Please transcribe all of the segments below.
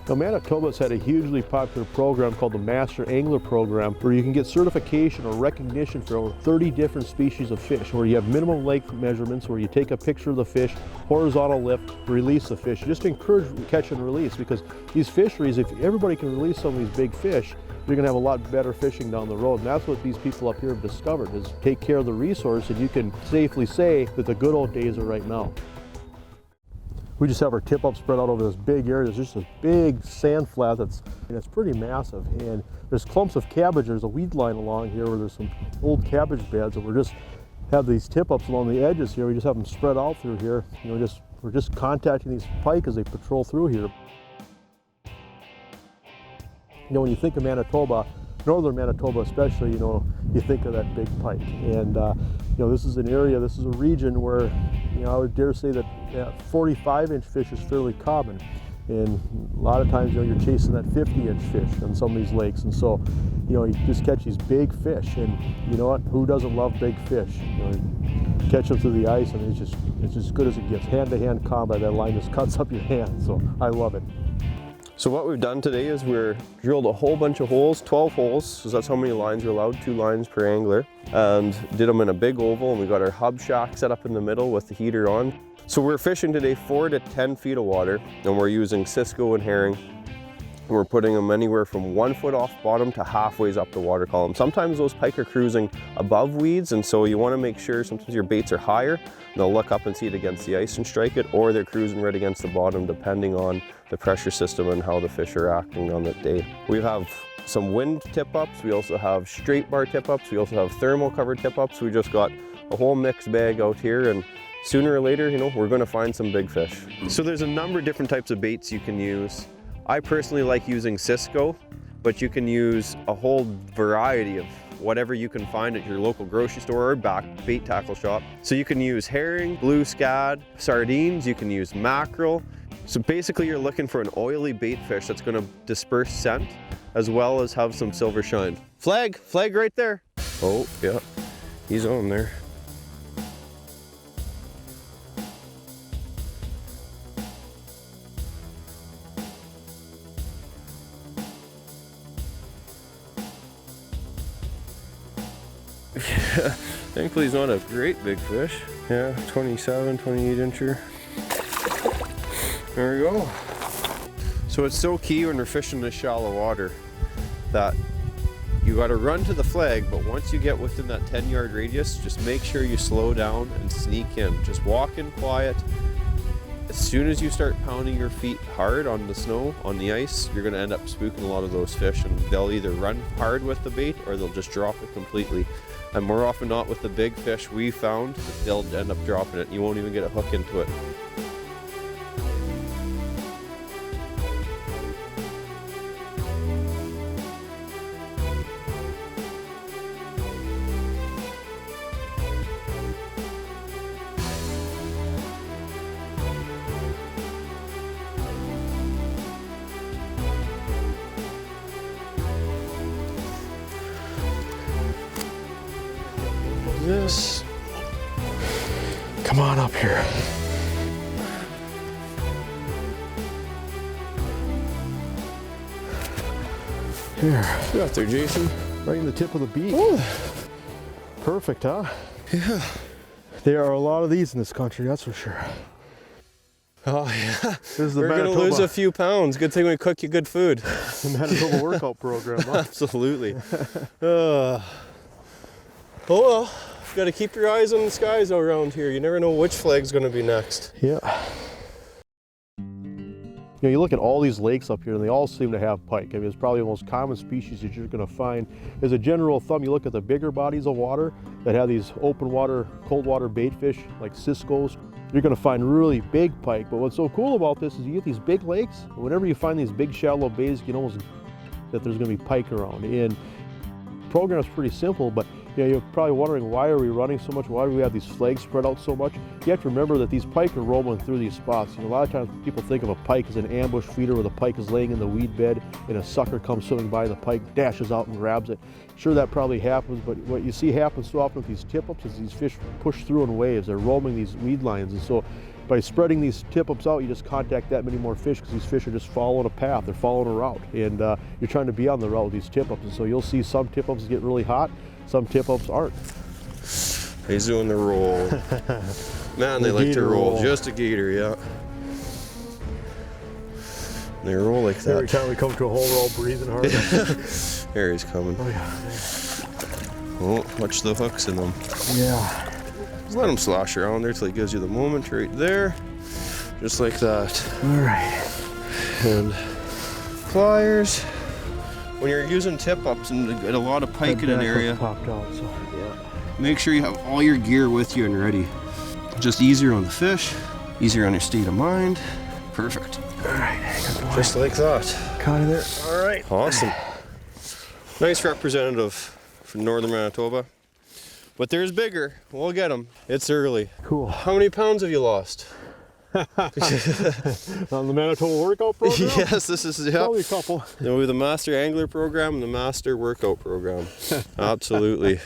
Now, Manitoba's had a hugely popular program called the Master Angler Program, where you can get certification or recognition for over 30 different species of fish, where you have minimum length measurements, where you take a picture of the fish, horizontal lift, release the fish, just to encourage catch and release, because these fisheries, if everybody can release some of these big fish, you're going to have a lot better fishing down the road. And that's what these people up here have discovered, is take care of the resource, and you can safely say that the good old days are right now. We just have our tip up spread out over this big area. There's just this big sand flat that's pretty massive, and there's clumps of cabbage. There's a weed line along here where there's some old cabbage beds, and we're just have these tip ups along the edges here. We just have them spread out through here. You know, we're just contacting these pike as they patrol through here. You know, when you think of Manitoba, northern Manitoba especially, you know, you think of that big pike. And you know, this is an area, this is a region where, you know, I would dare say that 45-inch fish is fairly common. And a lot of times, you know, you're chasing that 50-inch fish on some of these lakes. And so, you know, you just catch these big fish. And you know what? Who doesn't love big fish? You know, you catch them through the ice, and it's just as good as it gets. Hand-to-hand combat, that line just cuts up your hand. So I love it. So what we've done today is we're drilled a whole bunch of holes, 12 holes, so that's how many lines you're allowed, 2 lines per angler, and did them in a big oval, and we got our hub shack set up in the middle with the heater on. So we're fishing today 4 to 10 feet of water, and we're using Cisco and herring. And we're putting them anywhere from 1 foot off bottom to halfways up the water column. Sometimes those pike are cruising above weeds, and so you want to make sure sometimes your baits are higher, and they'll look up and see it against the ice and strike it, or they're cruising right against the bottom depending on the pressure system and how the fish are acting on that day. We have some wind tip-ups, we also have straight bar tip-ups, we also have thermal cover tip-ups. We just got a whole mixed bag out here, and sooner or later, you know, we're going to find some big fish. So there's a number of different types of baits you can use. I personally like using Cisco, but you can use a whole variety of whatever you can find at your local grocery store or bait tackle shop. So you can use herring, blue scad, sardines, you can use mackerel. So basically you're looking for an oily bait fish that's going to disperse scent as well as have some silver shine. Flag right there. Oh yeah, he's on there. Yeah, thankfully he's not a great big fish. Yeah, 27, 28 incher. There we go. So it's so key when we're fishing this shallow water that you got to run to the flag, but once you get within that 10-yard radius, just make sure you slow down and sneak in. Just walk in quiet. As soon as you start pounding your feet hard on the snow, on the ice, you're going to end up spooking a lot of those fish, and they'll either run hard with the bait or they'll just drop it completely. And more often not with the big fish we found, they'll end up dropping it. You won't even get a hook into it. This. Come on up here. Here. You got there, Jason. Right in the tip of the beak. Ooh. Perfect, huh? Yeah. There are a lot of these in this country, that's for sure. Oh yeah. This is the We're Manitoba, gonna lose a few pounds. Good thing we cook you good food. the Manitoba workout program, huh? Absolutely. Oh well. Got to keep your eyes on the skies around here. You never know which flag's going to be next. Yeah. You know, you look at all these lakes up here and they all seem to have pike. I mean, it's probably the most common species that you're going to find. As a general thumb, you look at the bigger bodies of water that have these open water, cold water bait fish like Cisco's, you're going to find really big pike. But what's so cool about this is you get these big lakes, and whenever you find these big shallow bays, you can almost that there's going to be pike around. And the program is pretty simple, but yeah, you're probably wondering, why are we running so much? Why do we have these flags spread out so much? You have to remember that these pike are roaming through these spots. You know, a lot of times people think of a pike as an ambush feeder where the pike is laying in the weed bed and a sucker comes swimming by and the pike dashes out and grabs it. Sure, that probably happens, but what you see happen so often with these tip-ups is these fish push through in waves. They're roaming these weed lines, and so By spreading these tip-ups out, you just contact that many more fish because these fish are just following a path, they're following a route. And you're trying to be on the route with these tip-ups. And so you'll see some tip-ups get really hot, some tip-ups aren't. He's doing the roll. Man, they like to roll. Just a gator, yeah. They roll like that. Every time we come to a hole, we're all breathing hard. There he's coming. Oh, yeah. Oh, watch the hooks in them. Yeah. Just let him slosh around there till he gives you the moment right there. Just like that. All right. And pliers. When you're using tip-ups and get a lot of pike in an area, popped out, so. Yeah. Make sure you have all your gear with you and ready. Just easier on the fish, easier on your state of mind. Perfect. All right, just like that. Caught it there. All right. Awesome. Nice representative from northern Manitoba. But there's bigger. We'll get them. It's early. Cool. How many pounds have you lost? On the Manitoba workout program? Yes, this is, yeah. Probably a couple. We have the Master Angler program and the Master Workout program. Absolutely.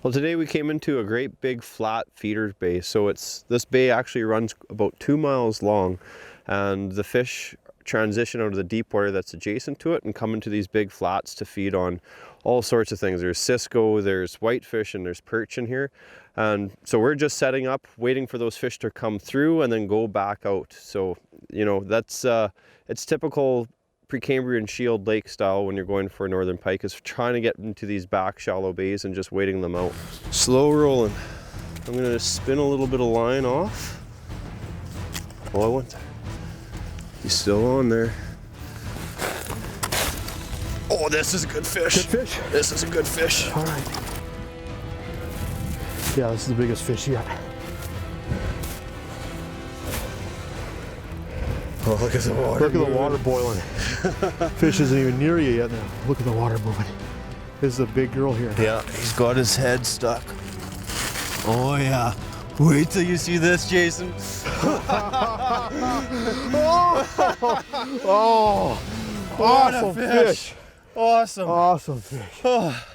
Well, today we came into a great big flat feeder bay. So this bay actually runs about 2 miles long, and the fish transition out of the deep water that's adjacent to it and come into these big flats to feed on all sorts of things. There's cisco, there's whitefish, and there's perch in here. And so we're just setting up, waiting for those fish to come through and then go back out. So, you know, that's it's typical Precambrian Shield Lake style when you're going for a northern pike, is trying to get into these back shallow bays and just waiting them out. Slow rolling. I'm gonna just spin a little bit of line off. Oh, I went there. He's still on there. Oh, this is a good fish. Good fish? This is a good fish. All right. Yeah, this is the biggest fish yet. Oh, look at the water. Look at the water boiling. Fish isn't even near you yet now. Look at the water moving. This is a big girl here. Yeah, he's got his head stuck. Oh yeah. Wait till you see this, Jason. Oh, awesome fish. Awesome. Awesome fish. Oh,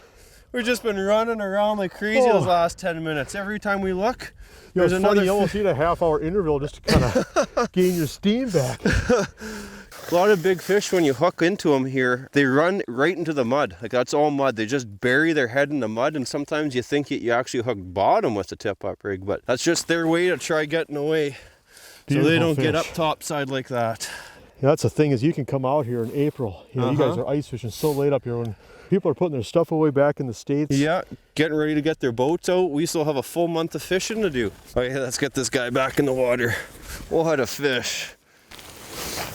we've just been running around like crazy those last 10 minutes. Every time we look, there's another funny, you almost need a half-hour interval just to kind of gain your steam back. A lot of big fish, when you hook into them here, they run right into the mud. Like, that's all mud. They just bury their head in the mud, and sometimes you think you actually hook bottom with the tip-up rig, but that's just their way to try getting away. Beautiful so they don't fish. get up topside like that. Yeah, that's the thing, is you can come out here in April. You know, you guys are ice fishing so late up here when people are putting their stuff away back in the States. Yeah, getting ready to get their boats out. We still have a full month of fishing to do. Oh yeah, let's get this guy back in the water. We'll have a fish.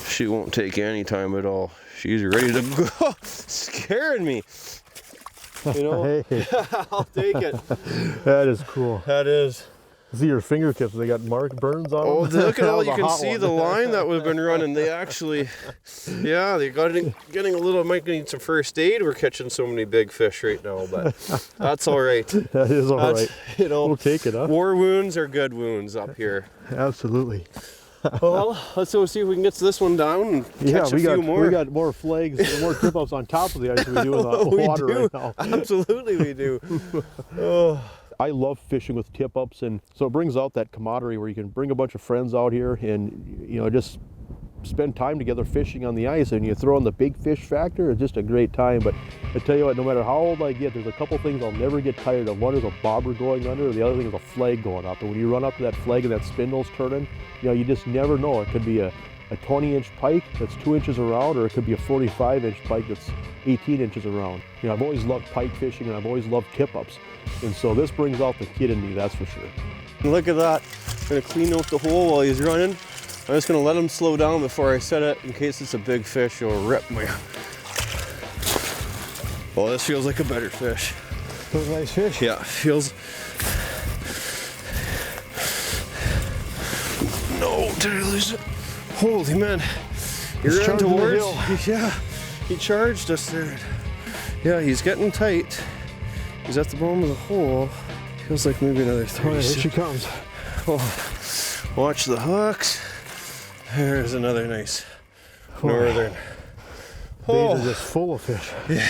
She won't take any time at all. She's ready to go. Scaring me. You know, Hey. I'll take it. That is cool. That is. See your fingertips, they got mark burns on Oh, them. look at all, That you was a can hot see one. the line that we've been running. They actually, yeah, they got it, getting a little, might need some first aid. We're catching so many big fish right now, but that's all right. That is all right. You know, We'll take it, huh? War wounds are good wounds up here. Absolutely. Well, let's go see if we can get this one down and catch a few more. We got more flags, more tip-ups on top of the ice than we do in the We water do. right now. Absolutely we do. Oh. I love fishing with tip-ups, and so it brings out that camaraderie where you can bring a bunch of friends out here and, you know, just spend time together fishing on the ice, and you throw in the big fish factor. It's just a great time. But I tell you what, no matter how old I get, there's a couple things I'll never get tired of. One is a bobber going under, the other thing is a flag going up. And when you run up to that flag and that spindle's turning, you know, you just never know. It could be a 20-inch pike that's 2 inches around, or it could be a 45-inch pike that's 18 inches around. You know, I've always loved pike fishing, and I've always loved tip-ups. And so this brings out the kid in me, that's for sure. Look at that. I'm gonna clean out the hole while he's running. I'm just gonna let him slow down before I set it in case it's a big fish. It'll rip me. Well, this feels like a better fish. Those nice fish? Yeah, feels. No, did I lose it? Holy man. He ran towards. Yeah, he charged us there. Yeah, he's getting tight. He's at the bottom of the hole. Feels like maybe another 30 Oh, yeah, here she comes. Oh, watch the hooks. There's another nice northern. Bays are just full of fish. Yeah.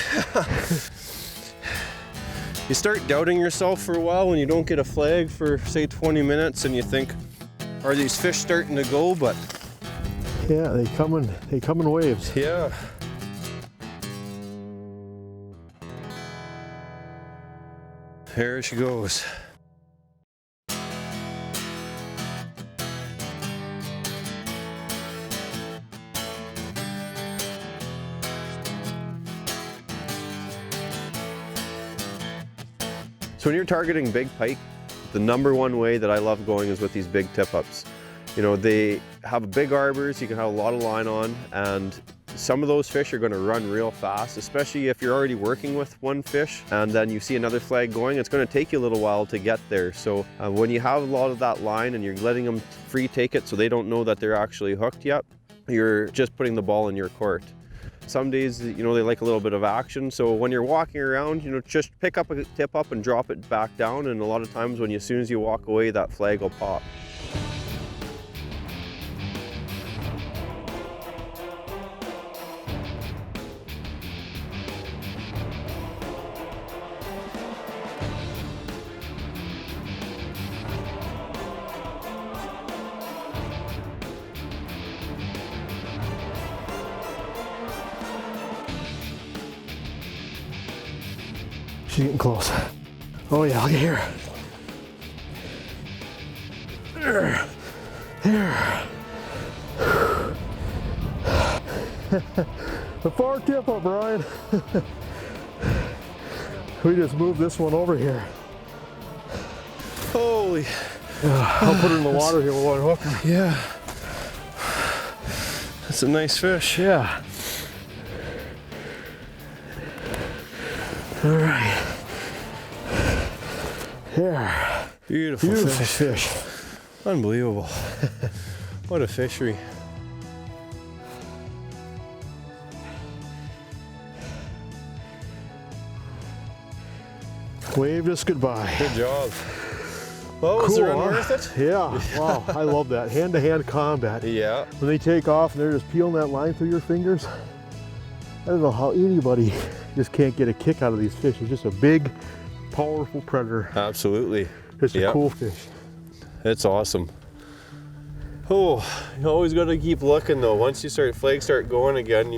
You start doubting yourself for a while when you don't get a flag for, say, 20 minutes, and you think, are these fish starting to go, but Yeah, they come in waves. yeah. There she goes. So when you're targeting big pike, the number one way that I love going is with these big tip-ups. You know, they have big arbors, you can have a lot of line on, and some of those fish are going to run real fast, especially if you're already working with one fish and then you see another flag going. It's going to take you a little while to get there. So when you have a lot of that line and you're letting them free take it so they don't know that they're actually hooked yet, you're just putting the ball in your court. Some days, you know, they like a little bit of action. So when you're walking around, you know, just pick up a tip up and drop it back down. And a lot of times as soon as you walk away, that flag will pop. She's getting close. Oh yeah, look at here. There. The far tip up, Brian. We just moved this one over here. Holy. I'll put her in the water here with one hook. Yeah. That's a nice fish. Yeah. All right. There. Beautiful fish. Unbelievable. What a fishery. Waved us goodbye. Good job. Well, was the run worth it? Yeah. Wow, I love that. Hand-to-hand combat. Yeah. When they take off and they're just peeling that line through your fingers, I don't know how anybody just can't get a kick out of these fish. It's just a big, powerful predator. Absolutely. It's a cool fish. It's awesome. Oh, you always got to keep looking though. Once you flags start going again,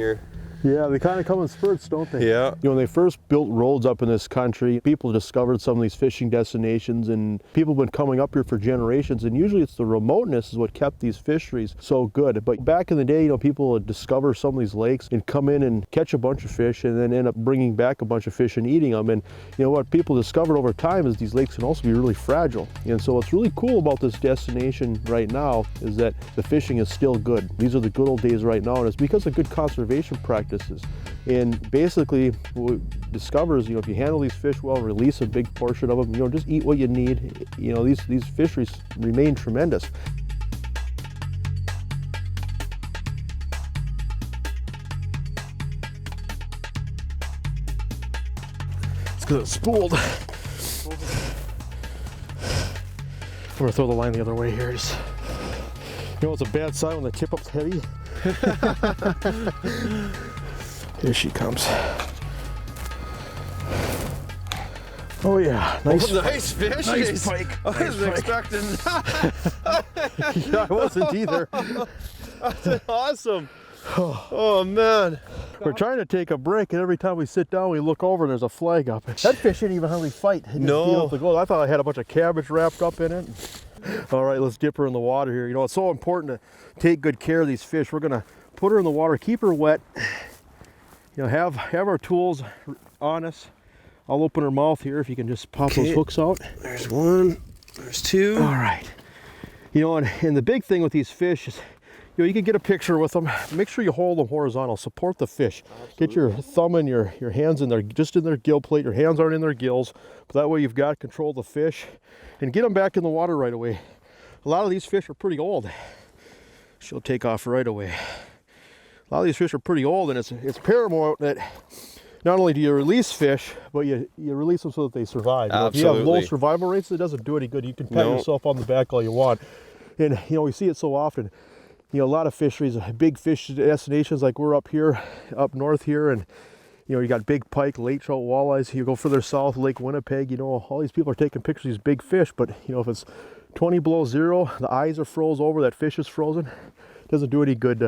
Yeah, they kind of come in spurts, don't they? Yeah. You know, when they first built roads up in this country, people discovered some of these fishing destinations, and people have been coming up here for generations, and usually it's the remoteness is what kept these fisheries so good. But back in the day, you know, people would discover some of these lakes and come in and catch a bunch of fish and then end up bringing back a bunch of fish and eating them. And you know what people discovered over time is these lakes can also be really fragile. And so what's really cool about this destination right now is that the fishing is still good. These are the good old days right now, and it's because of good conservation practices. And basically what we discover is, you know, if you handle these fish well, release a big portion of them, you know, just eat what you need, you know, these fisheries remain tremendous. It's because it's spooled. I'm gonna throw the line the other way here. Just, you know, it's a bad sign when the tip up's heavy. Here she comes. Oh yeah, nice, nice fish. Nice pike. I wasn't expecting that. Yeah, I wasn't either. That's awesome. Oh man. We're trying to take a break, and every time we sit down, we look over and there's a flag up. That fish didn't even hardly fight. It No. just beat up the gold. I thought I had a bunch of cabbage wrapped up in it. All right, let's dip her in the water here. You know, it's so important to take good care of these fish. We're gonna put her in the water, keep her wet. You know, have our tools on us. I'll open her mouth here if you can just pop those hooks out. There's one, there's two. All right. You know, and the big thing with these fish is, you know, you can get a picture with them. Make sure you hold them horizontal. Support the fish. Absolutely. Get your thumb and your hands in there, just in their gill plate. Your hands aren't in their gills. But that way you've got control of the fish. And get them back in the water right away. A lot of these fish are pretty old. She'll take off right away. A lot of these fish are pretty old, and it's paramount that not only do you release fish, but you release them so that they survive. You know, if you have low survival rates, it doesn't do any good. You can pat yourself on the back all you want. And you know, we see it so often. You know, a lot of fisheries, big fish destinations like we're up here, up north here, and you know, you got big pike, lake trout, walleyes. You go further south, Lake Winnipeg, you know, all these people are taking pictures of these big fish, but you know, if it's 20 below zero, the eyes are froze over, that fish is frozen. Doesn't do any good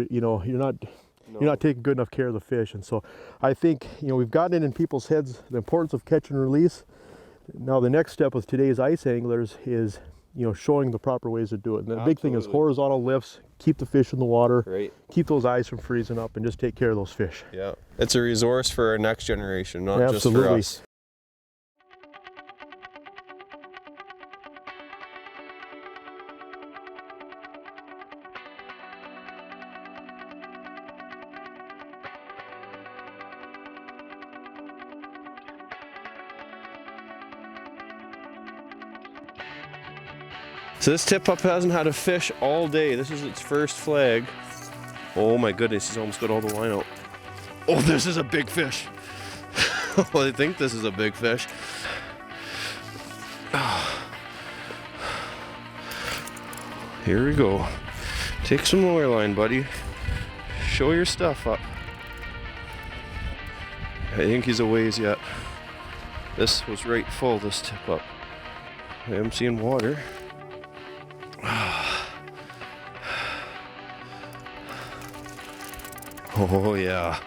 you know, you're not taking good enough care of the fish. And so I think, you know, we've gotten it in people's heads, the importance of catch and release. Now the next step with today's ice anglers is, you know, showing the proper ways to do it. And the big thing is horizontal lifts, keep the fish in the water, right, keep those eyes from freezing up, and just take care of those fish. Yeah, it's a resource for our next generation, not Absolutely. just for us. So this tip up hasn't had a fish all day. This is its first flag. Oh my goodness, he's almost got all the line out. Oh, this is a big fish. Well, I think this is a big fish. Here we go. Take some lower line, buddy. Show your stuff up. I think he's a ways yet. This was right full, this tip up. I am seeing water. Oh yeah.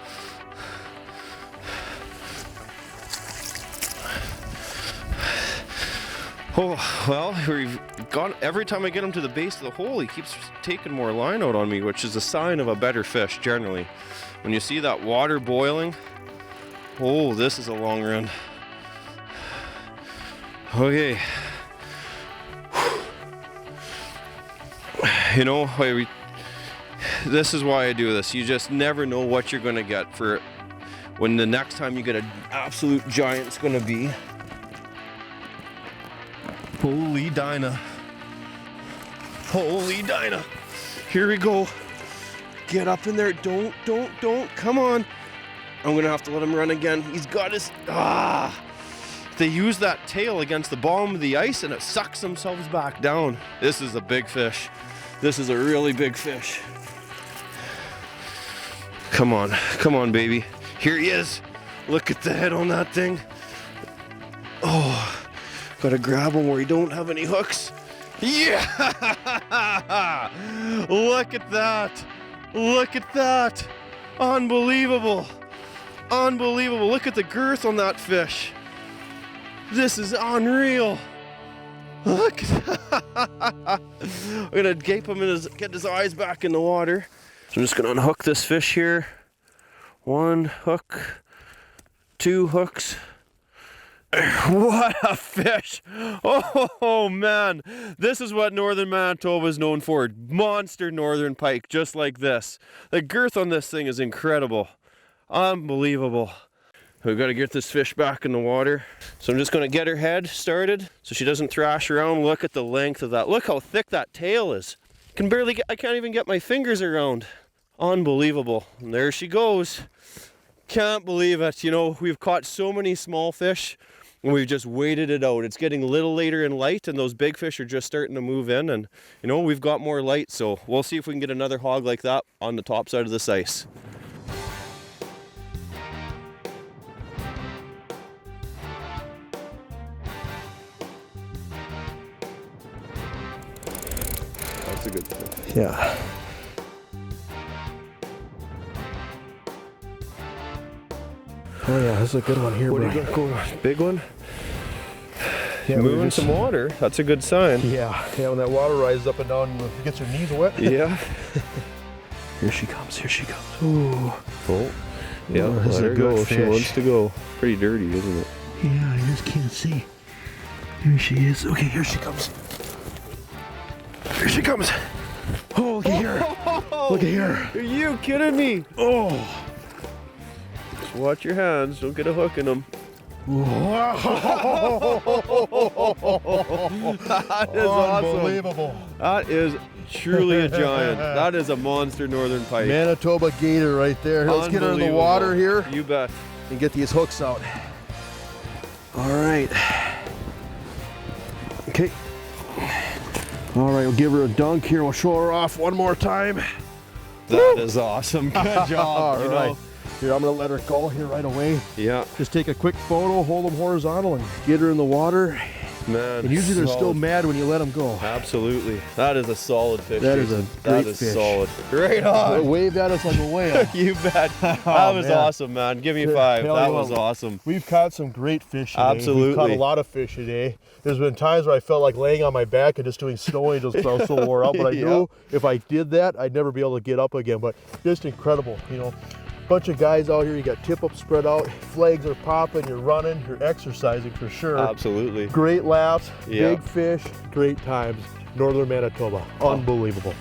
Oh, well, we've got, every time I get him to the base of the hole, he keeps taking more line out on me, which is a sign of a better fish generally. When you see that water boiling, oh, this is a long run. Okay. You know, this is why I do this. You just never know what you're gonna get for when the next time you get an absolute giant's gonna be. Holy Dinah. Holy Dinah. Here we go. Get up in there. Don't. Come on. I'm gonna have to let him run again. He's got his, They use that tail against the bottom of the ice and it sucks themselves back down. This is a big fish. This is a really big fish. Come on, baby. Here he is. Look at the head on that thing. Oh, gotta grab him where he don't have any hooks. Yeah! Look at that. Look at that. Unbelievable. Unbelievable. Look at the girth on that fish. This is unreal. Look. I'm gonna gape him and get his eyes back in the water. So I'm just gonna unhook this fish here. One hook, two hooks. What a fish! Oh man, this is what northern Manitoba is known for. Monster northern pike, just like this. The girth on this thing is incredible. Unbelievable. We've got to get this fish back in the water. So I'm just going to get her head started so she doesn't thrash around. Look at the length of that. Look how thick that tail is. I can't even get my fingers around. Unbelievable. And there she goes. Can't believe it. You know, we've caught so many small fish and we've just waited it out. It's getting a little later in light and those big fish are just starting to move in, and you know, we've got more light, so we'll see if we can get another hog like that on the top side of this ice. That's a good fish. Yeah. Oh yeah, this is a good one here, What Bryan. do you got going? Big one? Yeah, Moving some water. That's a good sign. Yeah, when that water rises up and down, it gets your knees wet. Yeah. Here she comes, here she comes. Ooh. Oh. Yeah, Oh, this is let a her good go. She fish. wants to go. Pretty dirty, isn't it? Yeah, I just can't see. Here she is. Okay, here she comes. Here she comes. Oh, look at here. Look at here. Are you kidding me? Oh. Just watch your hands. Don't get a hook in them. Wow. That is awesome. Unbelievable. That is truly a giant. That is a monster northern pike. Manitoba gator right there. Let's get her in the water here You bet. and get these hooks out. All right. Okay. All right, we'll give her a dunk here. We'll show her off one more time. That is awesome. Good job. All you right. know. Here, I'm gonna let her go here right away. Yeah. Just take a quick photo, hold them horizontal, and get her in the water. Man, And usually they're still solid. mad when you let them go. Absolutely. That is a solid fish. That is Jason. a That great is fish. solid. Right on. Waved at us like a whale. You bet. That was man. awesome, man. Give me 5. Hell, That you was know, awesome. We've caught some great fish today. Absolutely. We've caught a lot of fish today. There's been times where I felt like laying on my back and just doing snow angels because I was so wore out. But I knew if I did that, I'd never be able to get up again. But just incredible, you know. Bunch of guys out here. You got tip up spread out. Flags are popping. You're running. You're exercising for sure. Absolutely. Great laughs. Yeah. Big fish. Great times. Northern Manitoba. Unbelievable.